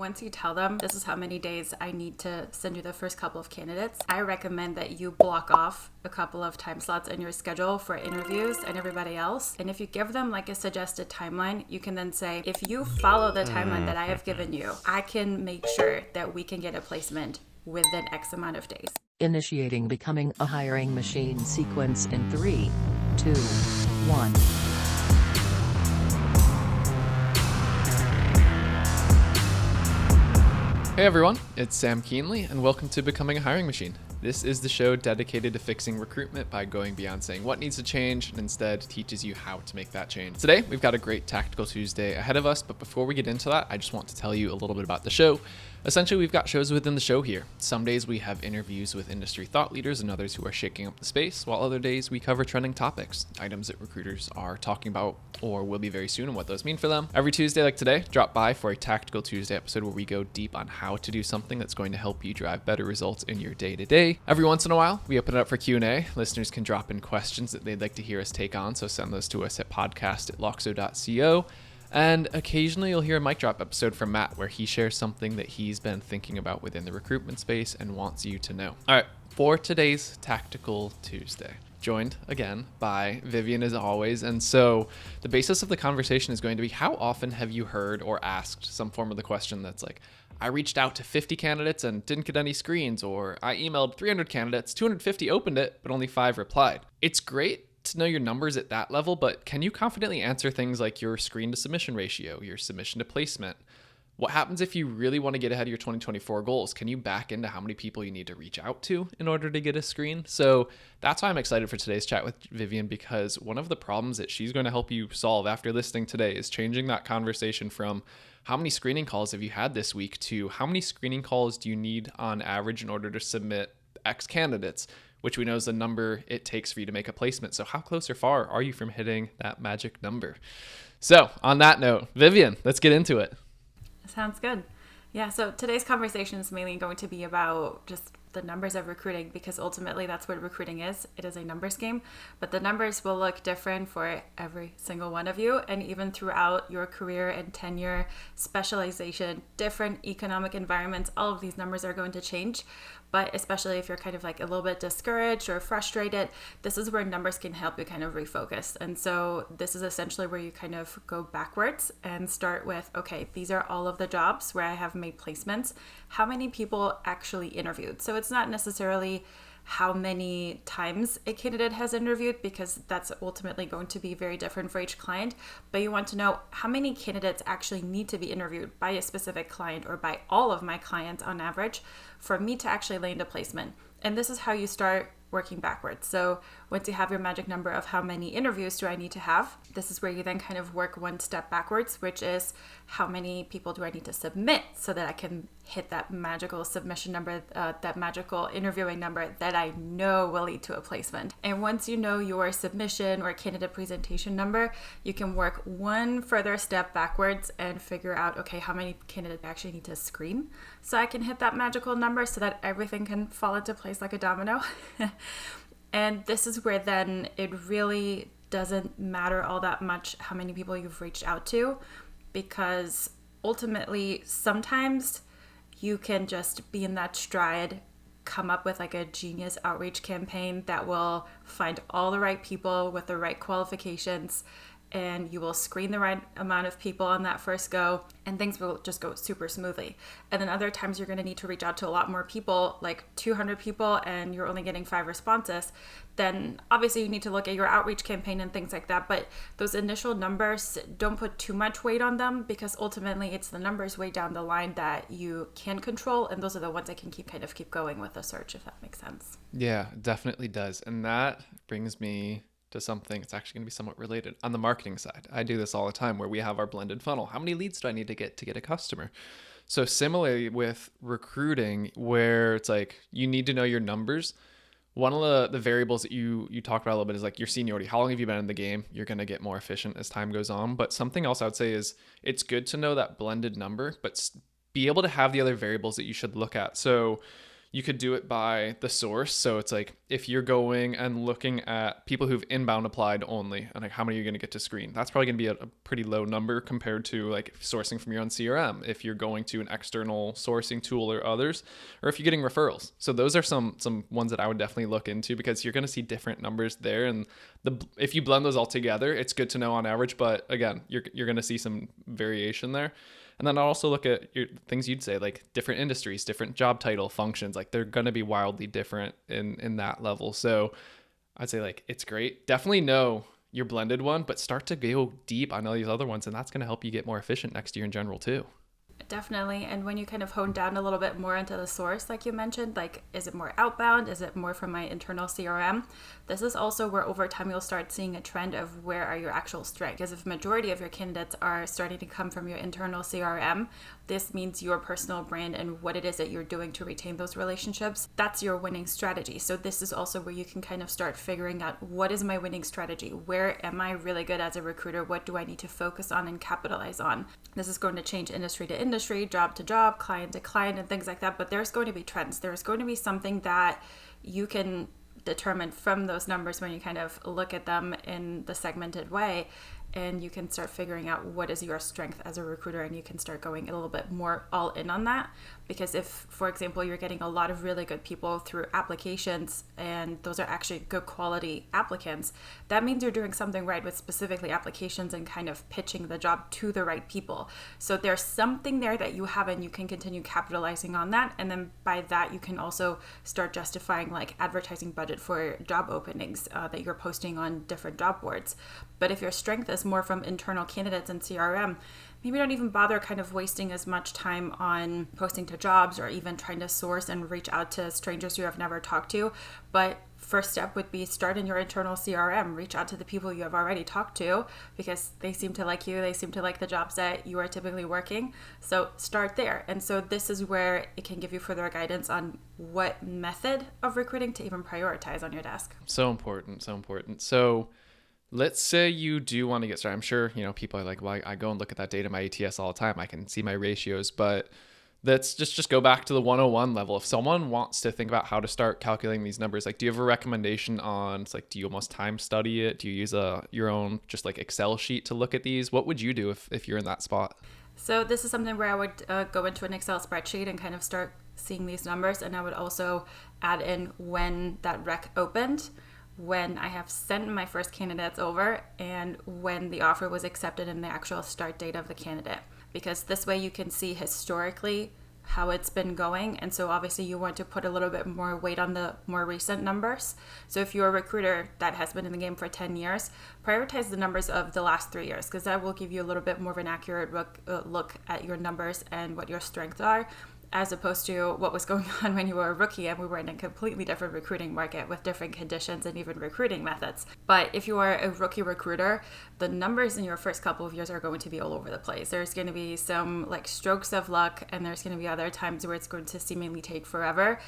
once you tell them this is how many days I need to send you the first couple of candidates, I recommend that you block off a couple of time slots in your schedule for interviews and everybody else. And if you give them like a suggested timeline, you can then say, if you follow the timeline that I have given you, I can make sure that we can get a placement within X amount of days. Initiating becoming a hiring machine sequence in 3, 2, 1. Hey everyone, it's Sam Keenley, and welcome to Becoming a Hiring Machine. This is the show dedicated to fixing recruitment by going beyond saying what needs to change and instead teaches you how to make that change. Today, we've got a great Tactical Tuesday ahead of us, but before we get into that, I just want to tell you a little bit about the show. Essentially, we've got shows within the show here. Some days we have interviews with industry thought leaders and others who are shaking up the space, while other days we cover trending topics, items that recruiters are talking about or will be very soon and what those mean for them. Every Tuesday like today, drop by for a Tactical Tuesday episode where we go deep on how to do something that's going to help you drive better results in your day-to-day. Every once in a while, we open it up for Q&A. Listeners can drop in questions that they'd like to hear us take on, so send those to us at podcast@loxo.co. And occasionally you'll hear a mic drop episode from Matt where he shares something that he's been thinking about within the recruitment space and wants you to know. All right, for today's Tactical Tuesday, joined again by Vivien as always. And so the basis of the conversation is going to be, how often have you heard or asked some form of the question that's like, I reached out to 50 candidates and didn't get any screens, or I emailed 300 candidates, 250 opened it, but only 5 replied. It's great to know your numbers at that level, but can you confidently answer things like your screen to submission ratio, your submission to placement? What happens if you really want to get ahead of your 2024 goals? Can you back into how many people you need to reach out to in order to get a screen? So that's why I'm excited for today's chat with Vivien, because one of the problems that she's going to help you solve after listening today is changing that conversation from how many screening calls have you had this week to how many screening calls do you need on average in order to submit X candidates, which we know is the number it takes for you to make a placement. So how close or far are you from hitting that magic number? So on that note, Vivien, let's get into it. Sounds good. Yeah, so today's conversation is mainly going to be about just the numbers of recruiting, because ultimately that's what recruiting is. It is a numbers game, but the numbers will look different for every single one of you. And even throughout your career and tenure, specialization, different economic environments, all of these numbers are going to change. But especially if you're kind of like a little bit discouraged or frustrated, this is where numbers can help you kind of refocus. And so this is essentially where you kind of go backwards and start with, okay, these are all of the jobs where I have made placements. How many people actually interviewed? So it's not necessarily how many times a candidate has interviewed, because that's ultimately going to be very different for each client. But you want to know how many candidates actually need to be interviewed by a specific client or by all of my clients on average for me to actually land a placement. And this is how you start working backwards. So once you have your magic number of how many interviews do I need to have, this is where you then kind of work one step backwards, which is how many people do I need to submit so that I can hit that magical submission number, that magical interviewing number that I know will lead to a placement. And once you know your submission or candidate presentation number, you can work one further step backwards and figure out, okay, how many candidates I actually need to screen so I can hit that magical number so that everything can fall into place like a domino. And this is where then it really doesn't matter all that much how many people you've reached out to, because ultimately sometimes you can just be in that stride, come up with like a genius outreach campaign that will find all the right people with the right qualifications, and you will screen the right amount of people on that first go, and things will just go super smoothly. And then other times you're going to need to reach out to a lot more people, like 200 people, and you're only getting 5 responses. Then obviously you need to look at your outreach campaign and things like that. But those initial numbers, don't put too much weight on them, because ultimately it's the numbers way down the line that you can control. And those are the ones that can keep going with the search, if that makes sense. Yeah, it definitely does. And that brings me to something that's actually going to be somewhat related. On the marketing side, I do this all the time where we have our blended funnel. How many leads do I need to get a customer? So similarly with recruiting, where it's like you need to know your numbers. One of the variables that you talked about a little bit is like your seniority. How long have you been in the game? You're going to get more efficient as time goes on. But something else I would say is it's good to know that blended number, but be able to have the other variables that you should look at. So You could do it by the source. So it's like if you're going and looking at people who've inbound applied only and like how many you're going to get to screen, that's probably going to be a pretty low number compared to like sourcing from your own CRM. If you're going to an external sourcing tool or others, or if you're getting referrals. So those are some ones that I would definitely look into, because you're going to see different numbers there. And if you blend those all together, it's good to know on average. But again, you're going to see some variation there. And then I'll also look at your things you'd say, like different industries, different job title functions, like they're going to be wildly different in that level. So I'd say like, it's great. Definitely know your blended one, but start to go deep on all these other ones. And that's going to help you get more efficient next year in general too. Definitely. And when you kind of hone down a little bit more into the source, like you mentioned, like, is it more outbound? Is it more from my internal CRM? This is also where over time you'll start seeing a trend of where are your actual strengths. Because if majority of your candidates are starting to come from your internal CRM, this means your personal brand and what it is that you're doing to retain those relationships. That's your winning strategy. So this is also where you can kind of start figuring out, what is my winning strategy? Where am I really good as a recruiter? What do I need to focus on and capitalize on? This is going to change industry to industry, job to job, client to client, and things like that. But there's going to be trends. There's going to be something that you can determine from those numbers when you kind of look at them in the segmented way, and you can start figuring out what is your strength as a recruiter, and you can start going a little bit more all in on that. Because if, for example, you're getting a lot of really good people through applications and those are actually good quality applicants, that means you're doing something right with specifically applications and kind of pitching the job to the right people. So there's something there that you have, and you can continue capitalizing on that. And then by that, you can also start justifying like advertising budget for job openings that you're posting on different job boards. But if your strength is more from internal candidates and CRM, maybe don't even bother kind of wasting as much time on posting to jobs or even trying to source and reach out to strangers you have never talked to. But first step would be start in your internal CRM, reach out to the people you have already talked to, because they seem to like you, they seem to like the jobs that you are typically working. So start there. And so this is where it can give you further guidance on what method of recruiting to even prioritize on your desk. So important, so important. So let's say you do want to get started. I'm sure, people are like, well, I go and look at that data, my ATS all the time. I can see my ratios, but let's just go back to the 101 level. If someone wants to think about how to start calculating these numbers, like, do you have a recommendation on, it's like, do you almost time study it? Do you use your own just like Excel sheet to look at these? What would you do if you're in that spot? So this is something where I would go into an Excel spreadsheet and kind of start seeing these numbers. And I would also add in when that rec opened, when I have sent my first candidates over, and when the offer was accepted and the actual start date of the candidate. Because this way you can see historically how it's been going. And so obviously you want to put a little bit more weight on the more recent numbers. So if you're a recruiter that has been in the game for 10 years, prioritize the numbers of the last 3 years, because that will give you a little bit more of an accurate look at your numbers and what your strengths are, as opposed to what was going on when you were a rookie and we were in a completely different recruiting market with different conditions and even recruiting methods. But if you are a rookie recruiter, the numbers in your first couple of years are going to be all over the place. There's going to be some like strokes of luck, and there's going to be other times where it's going to seemingly take forever.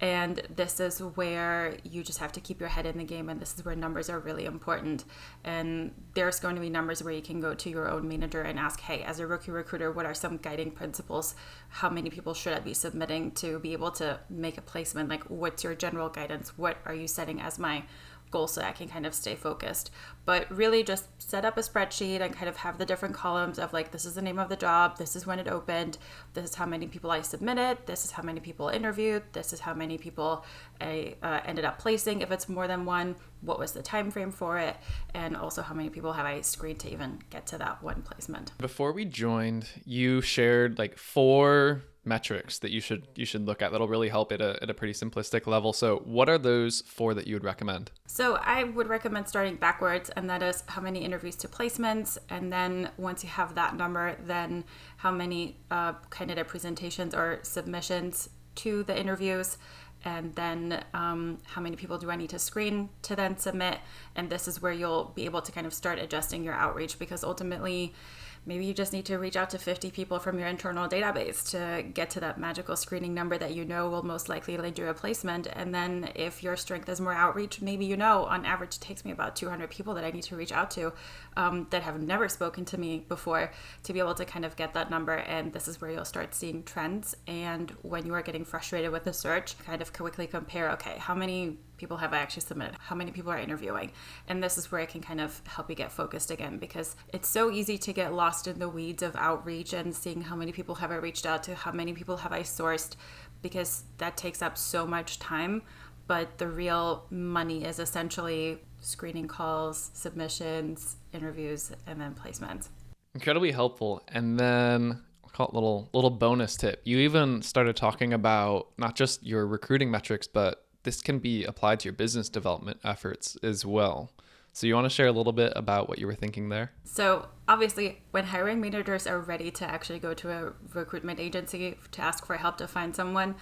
And this is where you just have to keep your head in the game, and this is where numbers are really important. And there's going to be numbers where you can go to your own manager and ask, hey, as a rookie recruiter, what are some guiding principles? How many people should I be submitting to be able to make a placement? Like, what's your general guidance? What are you setting as my goal so I can kind of stay focused? But really just set up a spreadsheet and kind of have the different columns of like, this is the name of the job, this is when it opened, this is how many people I submitted, this is how many people interviewed, this is how many people I ended up placing. If it's more than one, what was the time frame for it, and also how many people have I screened to even get to that one placement. Before we joined, you shared like 4 metrics that you should look at that'll really help at a pretty simplistic level. So what are those 4 that you would recommend? So I would recommend starting backwards, and that is how many interviews to placements, and then once you have that number, then how many candidate presentations or submissions to the interviews, and then how many people do I need to screen to then submit. And this is where you'll be able to kind of start adjusting your outreach, because ultimately Maybe you just need to reach out to 50 people from your internal database to get to that magical screening number that you know will most likely lead to a placement. And then if your strength is more outreach, maybe you know on average it takes me about 200 people that I need to reach out to that have never spoken to me before to be able to kind of get that number. And this is where you'll start seeing trends. And when you are getting frustrated with the search, kind of quickly compare, okay, how many people have I actually submitted? How many people are interviewing? And this is where it can kind of help you get focused again, because it's so easy to get lost in the weeds of outreach and seeing how many people have I reached out to, how many people have I sourced, because that takes up so much time. But the real money is essentially screening calls, submissions, interviews, and then placements. Incredibly helpful. And then I'll call it little bonus tip. You even started talking about not just your recruiting metrics, but this can be applied to your business development efforts as well. So you want to share a little bit about what you were thinking there? So obviously, when hiring managers are ready to actually go to a recruitment agency to ask for help to find someone,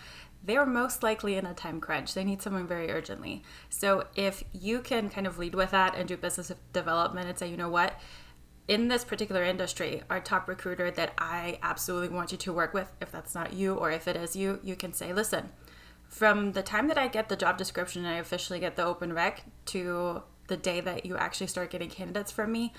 they're most likely in a time crunch. They need someone very urgently. So if you can kind of lead with that and do business development and say, you know what, in this particular industry, our top recruiter that I absolutely want you to work with, if that's not you or if it is you, you can say, listen, from the time that I get the job description and I officially get the open rec to the day that you actually start getting candidates from me,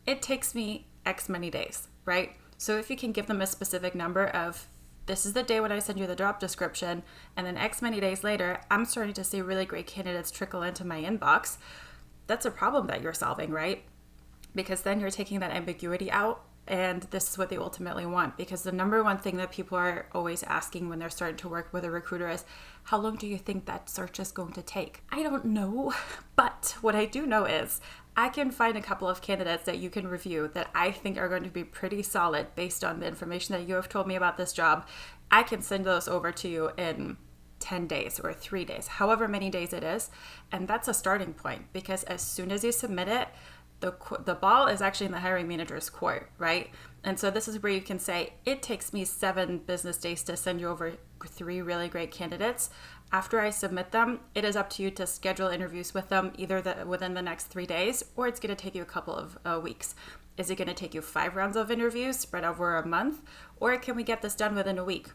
it takes me X many days, right? So if you can give them a specific number of, this is the day when I send you the job description, and then X many days later, I'm starting to see really great candidates trickle into my inbox, that's a problem that you're solving, right? Because then you're taking that ambiguity out. And this is what they ultimately want, because the number one thing that people are always asking when they're starting to work with a recruiter is, how long do you think that search is going to take? I don't know, but what I do know is I can find a couple of candidates that you can review that I think are going to be pretty solid based on the information that you have told me about this job. I can send those over to you in 10 days or 3 days, however many days it is. And that's a starting point, because as soon as you submit it, the ball is actually in the hiring manager's court, right? And so this is where you can say, it takes me 7 business days to send you over 3 really great candidates. After I submit them, it is up to you to schedule interviews with them either within the next 3 days, or it's going to take you a couple of weeks. Is it going to take you 5 rounds of interviews spread over a month, or can we get this done within a week?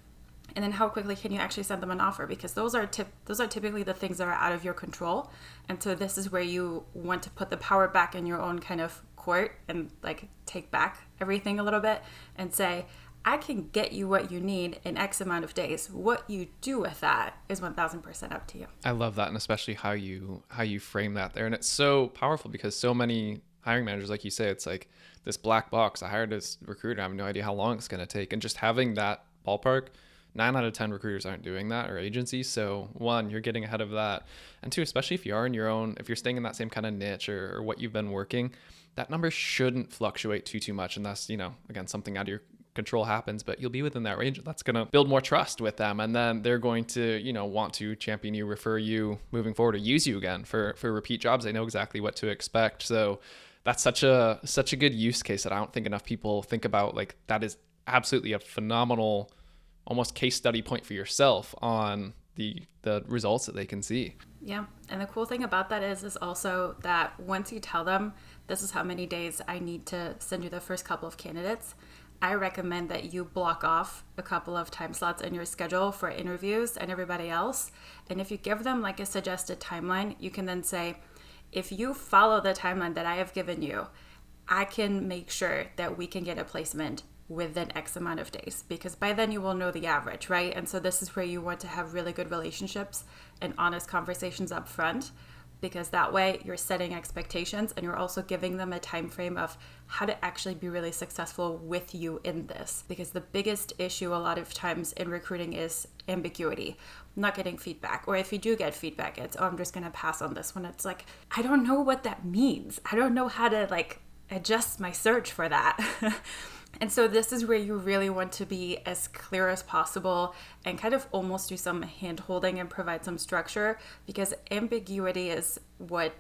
And then how quickly can you actually send them an offer? Because those are typically the things that are out of your control. And so this is where you want to put the power back in your own kind of court and like take back everything a little bit and say, I can get you what you need in X amount of days. What you do with that is 1000% up to you. I love that, and especially how you frame that there. And it's so powerful because so many hiring managers, like you say, it's like this black box. I hired this recruiter, I have no idea how long it's going to take. And just having that ballpark, 9 out of 10 recruiters aren't doing that, or agencies. So 1, you're getting ahead of that. And 2, especially if you are in your own, if you're staying in that same kind of niche or what you've been working, that number shouldn't fluctuate too much. And that's, again, something out of your control happens, but you'll be within that range. That's going to build more trust with them. And then they're going to, want to champion you, refer you moving forward, or use you again for repeat jobs. They know exactly what to expect. So that's such a good use case that I don't think enough people think about. Like, that is absolutely a phenomenal almost case study point for yourself on the results that they can see. Yeah. And the cool thing about that is also that once you tell them, this is how many days I need to send you the first couple of candidates, I recommend that you block off a couple of time slots in your schedule for interviews and everybody else. And if you give them like a suggested timeline, you can then say, if you follow the timeline that I have given you, I can make sure that we can get a placement within X amount of days, because by then you will know the average, right? And so this is where you want to have really good relationships and honest conversations up front, because that way you're setting expectations and you're also giving them a time frame of how to actually be really successful with you in this. Because the biggest issue a lot of times in recruiting is ambiguity, not getting feedback. Or if you do get feedback, it's, I'm just going to pass on this one. It's like, I don't know what that means. I don't know how to adjust my search for that. And so this is where you really want to be as clear as possible and kind of almost do some hand holding and provide some structure, because ambiguity is what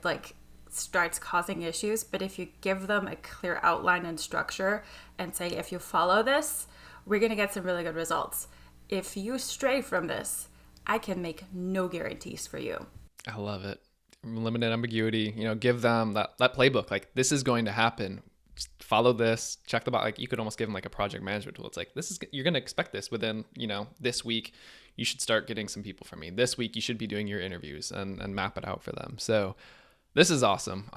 starts causing issues. But if you give them a clear outline and structure and say, if you follow this, we're going to get some really good results. If you stray from this, I can make no guarantees for you. I love it. Limited ambiguity, give them that playbook. Like, this is going to happen. just follow this, check the box. Like you could almost give them like a project management tool. It's like, you're going to expect this within, this week you should start getting some people from me. This week you should be doing your interviews and map it out for them. So this is awesome.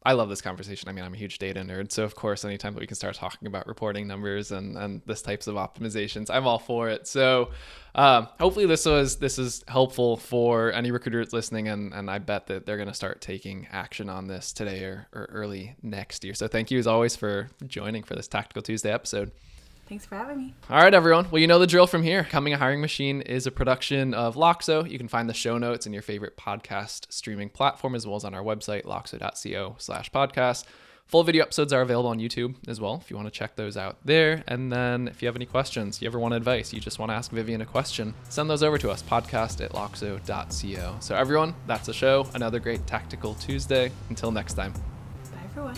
I love this conversation. I mean, I'm a huge data nerd. So of course, anytime that we can start talking about reporting numbers and this types of optimizations, I'm all for it. So hopefully this is helpful for any recruiter that's listening. And I bet that they're going to start taking action on this today or early next year. So thank you as always for joining for this Tactical Tuesday episode. Thanks for having me. All right, everyone. Well, you know the drill from here. Becoming a Hiring Machine is a production of Loxo. You can find the show notes in your favorite podcast streaming platform, as well as on our website, loxo.co/podcast. Full video episodes are available on YouTube as well, if you want to check those out there. And then if you have any questions, you ever want advice, you just want to ask Vivien a question, send those over to us, podcast@loxo.co. So everyone, that's the show. Another great Tactical Tuesday. Until next time. Bye, everyone.